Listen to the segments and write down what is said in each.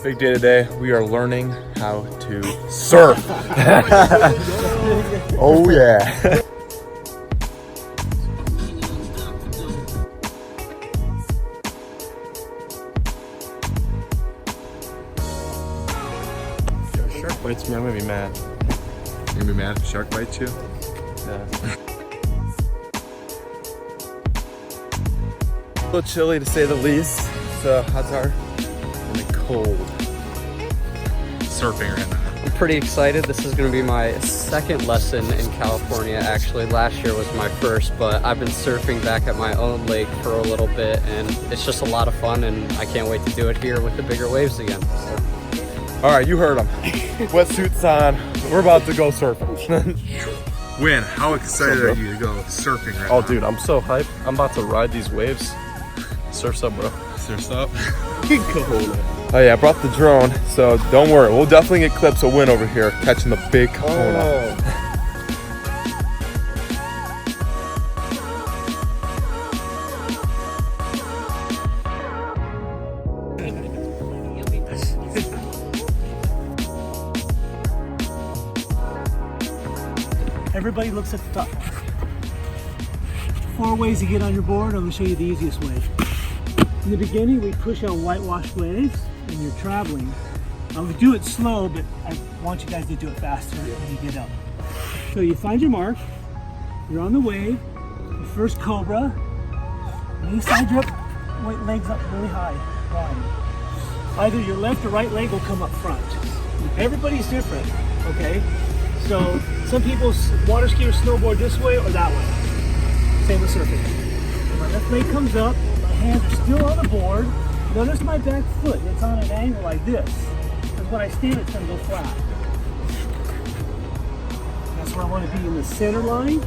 Big day today. We are learning how to surf. Oh yeah. Shark bites me, I'm gonna be mad. You're gonna be mad if a shark bites you? Yeah. A little chilly to say the least. So odds are really cold. Surfing right now. I'm pretty excited. This is going to be my second lesson in California. Actually, last year was my first, but I've been surfing back at my own lake for a little bit, and it's just a lot of fun, and I can't wait to do it here with the bigger waves again. So. All right, you heard him. Wetsuits on. We're about to go surfing. Win, how excited are you to go surfing right now? Oh, dude, I'm so hyped. I'm about to ride these waves. Surf's up, bro. Surf's up. Oh yeah, I brought the drone, so don't worry. We'll definitely get clips of Win over here catching the big kahuna. Everybody looks at the top. 4 ways to get on your board. I'm going to show you the easiest way. In the beginning, we push on whitewashed waves and you're traveling. I would do it slow, but I want you guys to do it faster when you get up. So you find your mark, you're on the wave, your first cobra, knee side drip, legs up really high, wide. Either your left or right leg will come up front. Everybody's different, okay? So some people water ski or snowboard this way or that way. Same with surfing. My left leg comes up, my hands are still on the board. Notice my back foot, it's on an angle like this. Because when I stand, it's going to go flat. That's where I want to be in the center line, in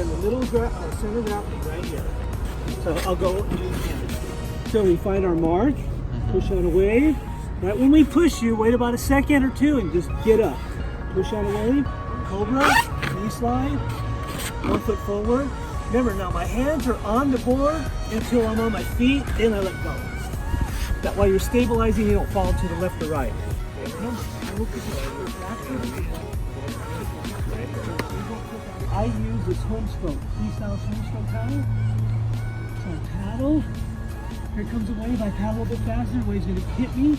the middle center of gravity right here. So I'll go and do it again. So we find our mark, push on a wave. Right when we push you, wait about a second or two and just get up. Push on a wave, cobra, knee slide, 1 foot forward. Remember, now my hands are on the board until I'm on my feet, then I let go. That way you're stabilizing, you don't fall to the left or right. I use this home stroke, freestyle home stroke paddle. So I paddle, here comes a wave, I paddle a little bit faster, the wave's gonna hit me.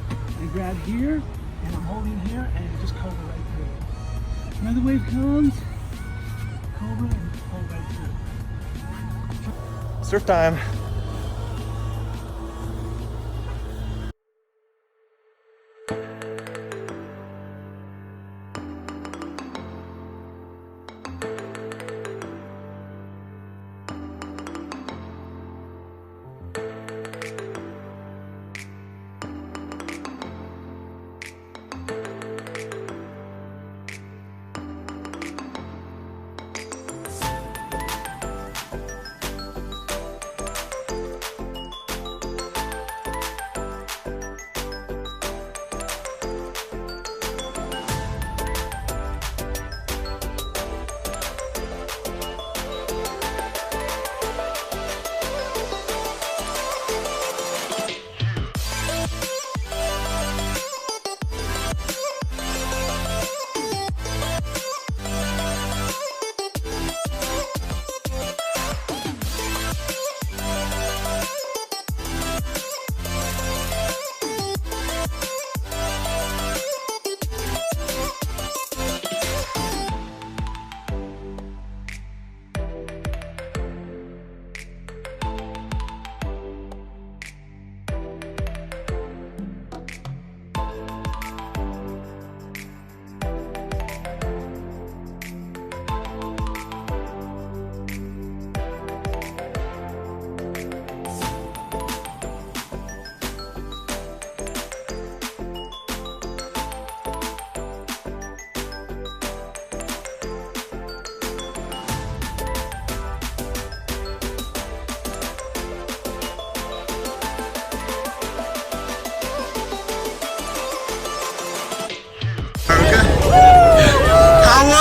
I grab here, and I'm holding here, and it just cobra right through. Another wave comes, cobra, and hold right through. Surf time.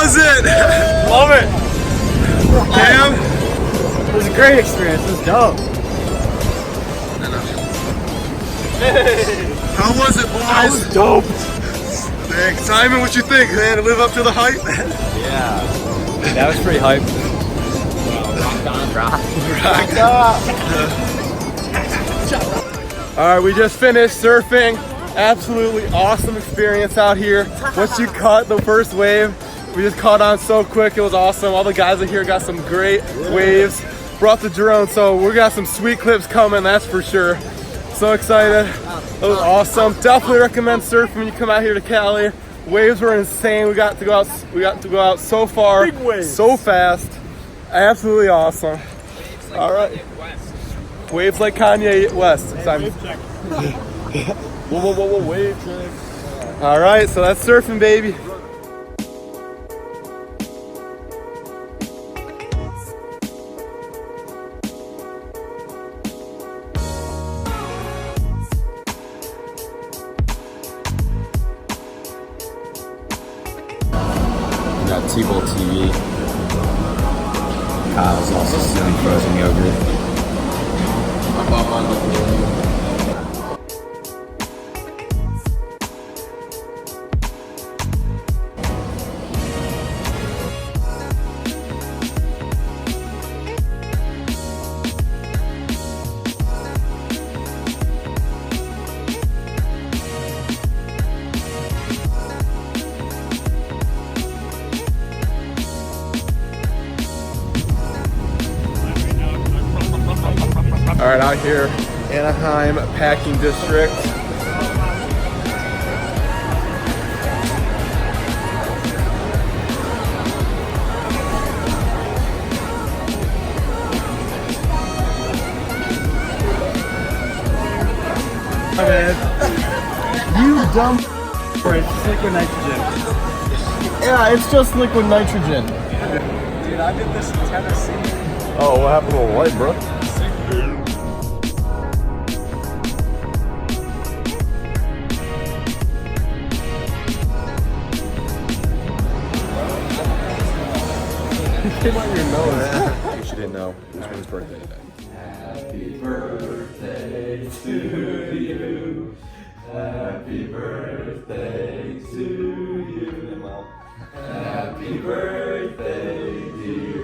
was it? Love it. Cam? It was a great experience. It was dope. I know. Hey. How was it, boys? That was dope. Thanks. Simon, what you think, man? Live up to the hype? Yeah, that was pretty hype. All right, we just finished surfing. Absolutely awesome experience out here. Once you caught the first wave, we just caught on so quick. It was awesome. All the guys out here got some great waves. Brought the drone, so we got some sweet clips coming, that's for sure. So excited. It was awesome. Definitely recommend surfing when you come out here to Cali. Waves were insane. We got to go out so far, so fast. Absolutely awesome. All right. Waves like Kanye West. Simon. Whoa, wave check. All right, so that's surfing, baby. We got T-Bowl TV. Kyle's also stealing frozen yogurt. All right, out here, Anaheim Packing District. Hi, man. You dumb. It's liquid nitrogen. Yeah, it's just liquid nitrogen. Dude, I did this in Tennessee. Oh, what happened to the light, bro? Came on your nose. In case you didn't know, it was his birthday today. Happy birthday to you. Happy birthday to you. Happy birthday, dear